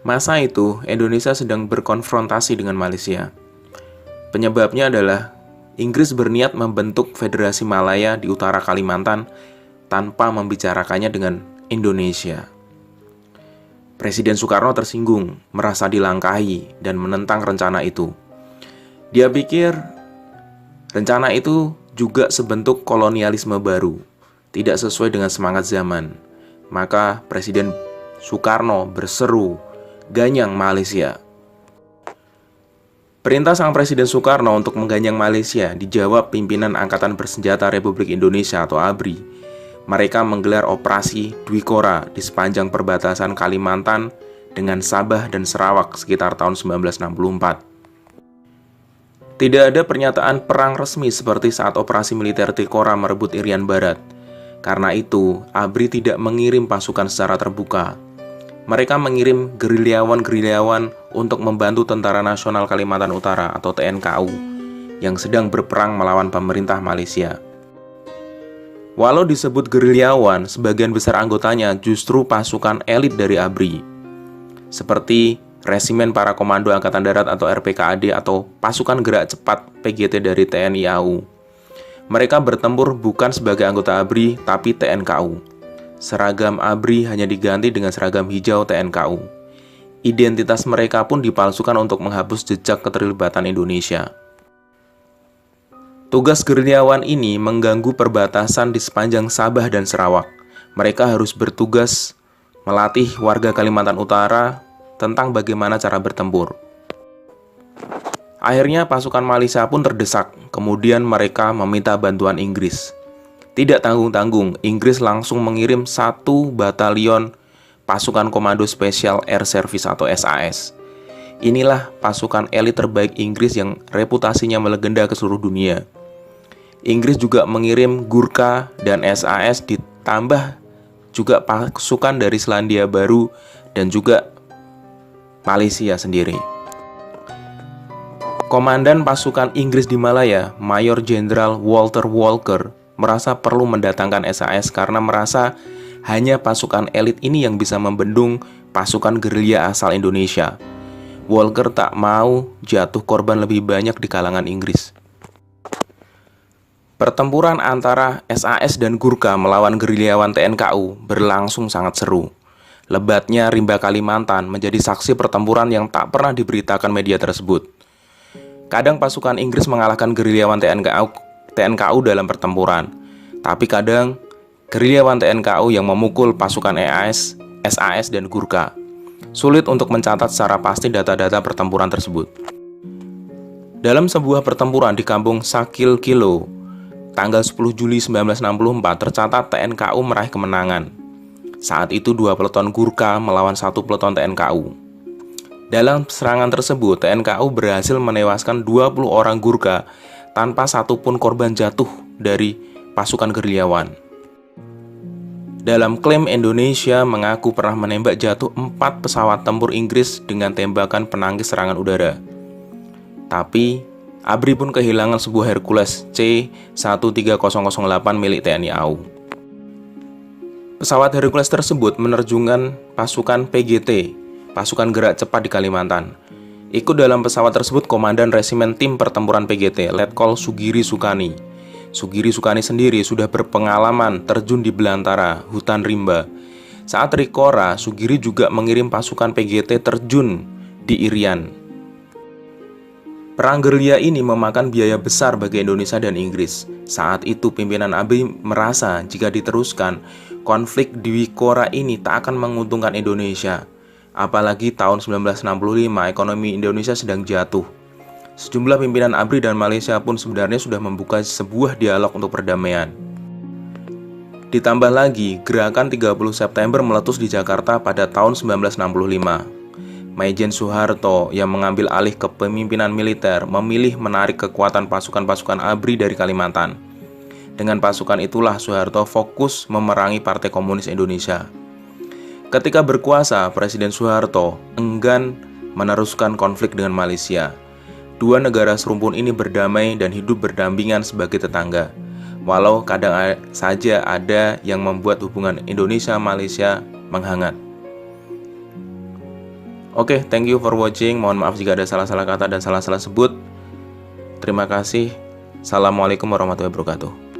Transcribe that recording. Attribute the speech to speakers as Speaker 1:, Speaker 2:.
Speaker 1: Masa itu, Indonesia sedang berkonfrontasi dengan Malaysia. Penyebabnya adalah Inggris berniat membentuk Federasi Malaya di utara Kalimantan tanpa membicarakannya dengan Indonesia. Presiden Soekarno tersinggung, merasa dilangkahi, dan menentang rencana itu. Dia pikir rencana itu juga sebentuk kolonialisme baru, tidak sesuai dengan semangat zaman. Maka Presiden Soekarno berseru, "Ganyang Malaysia." Perintah sang Presiden Soekarno untuk mengganyang Malaysia dijawab pimpinan Angkatan Bersenjata Republik Indonesia atau ABRI. Mereka menggelar operasi Dwi Kora di sepanjang perbatasan Kalimantan dengan Sabah dan Sarawak sekitar tahun 1964. Tidak ada pernyataan perang resmi seperti saat operasi militer Tikora merebut Irian Barat. Karena itu, ABRI tidak mengirim pasukan secara terbuka. Mereka mengirim gerilyawan-gerilyawan untuk membantu Tentara Nasional Kalimantan Utara atau TNKU yang sedang berperang melawan pemerintah Malaysia. Walau disebut gerilyawan, sebagian besar anggotanya justru pasukan elit dari ABRI, seperti Resimen Para Komando Angkatan Darat atau RPKAD atau Pasukan Gerak Cepat PGT dari TNI AU. Mereka bertempur bukan sebagai anggota ABRI, tapi TNKU. Seragam ABRI hanya diganti dengan seragam hijau TNKU. Identitas mereka pun dipalsukan untuk menghapus jejak keterlibatan Indonesia. Tugas gerilyawan ini mengganggu perbatasan di sepanjang Sabah dan Sarawak. Mereka harus bertugas melatih warga Kalimantan Utara tentang bagaimana cara bertempur. Akhirnya pasukan Malaysia pun terdesak, kemudian mereka meminta bantuan Inggris. Tidak tanggung-tanggung, Inggris langsung mengirim 1 batalion pasukan Komando Special Air Service atau SAS. Inilah pasukan elit terbaik Inggris yang reputasinya melegenda ke seluruh dunia. Inggris juga mengirim Gurkha dan SAS ditambah juga pasukan dari Selandia Baru dan juga Malaysia sendiri. Komandan pasukan Inggris di Malaya, Mayor Jenderal Walter Walker, merasa perlu mendatangkan SAS karena merasa hanya pasukan elit ini yang bisa membendung pasukan gerilya asal Indonesia. Walker tak mau jatuh korban lebih banyak di kalangan Inggris. Pertempuran antara SAS dan Gurkha melawan gerilyawan TNKU berlangsung sangat seru. Lebatnya rimba Kalimantan menjadi saksi pertempuran yang tak pernah diberitakan media tersebut. Kadang pasukan Inggris mengalahkan gerilyawan TNKU dalam pertempuran, tapi kadang gerilyawan TNKU yang memukul pasukan SAS dan Gurkha. Sulit untuk mencatat secara pasti data-data pertempuran tersebut. Dalam sebuah pertempuran di kampung Sakil Kilo, tanggal 10 Juli 1964 tercatat TNKU meraih kemenangan. Saat itu 2 peleton Gurkha melawan 1 peleton TNKU. Dalam serangan tersebut, TNKU berhasil menewaskan 20 orang Gurkha tanpa satupun korban jatuh dari pasukan gerilyawan. Dalam klaim, Indonesia mengaku pernah menembak jatuh 4 pesawat tempur Inggris dengan tembakan penangkis serangan udara. Tapi, ABRI pun kehilangan sebuah Hercules C-13008 milik TNI AU. Pesawat Hercules tersebut menerjunkan pasukan PGT, pasukan gerak cepat di Kalimantan. Ikut dalam pesawat tersebut Komandan Resimen Tim Pertempuran PGT, Letkol Sugiri Sukani. Sugiri Sukani sendiri sudah berpengalaman terjun di belantara hutan rimba. Saat Rikora, Sugiri juga mengirim pasukan PGT terjun di Irian. Perang gerilya ini memakan biaya besar bagi Indonesia dan Inggris. Saat itu pimpinan ABRI merasa jika diteruskan, konflik Dwi Kora ini tak akan menguntungkan Indonesia. Apalagi tahun 1965 ekonomi Indonesia sedang jatuh. Sejumlah pimpinan ABRI dan Malaysia pun sebenarnya sudah membuka sebuah dialog untuk perdamaian. Ditambah lagi, gerakan 30 September meletus di Jakarta pada tahun 1965. Maijen Soeharto yang mengambil alih kepemimpinan militer memilih menarik kekuatan pasukan-pasukan ABRI dari Kalimantan. Dengan pasukan itulah Soeharto fokus memerangi Partai Komunis Indonesia. Ketika berkuasa, Presiden Soeharto enggan meneruskan konflik dengan Malaysia. Dua negara serumpun ini berdamai dan hidup berdampingan sebagai tetangga. Walau kadang saja ada yang membuat hubungan Indonesia-Malaysia menghangat. Oke, thank you for watching. Mohon maaf jika ada salah-salah kata dan salah-salah sebut. Terima kasih. Assalamualaikum warahmatullahi wabarakatuh.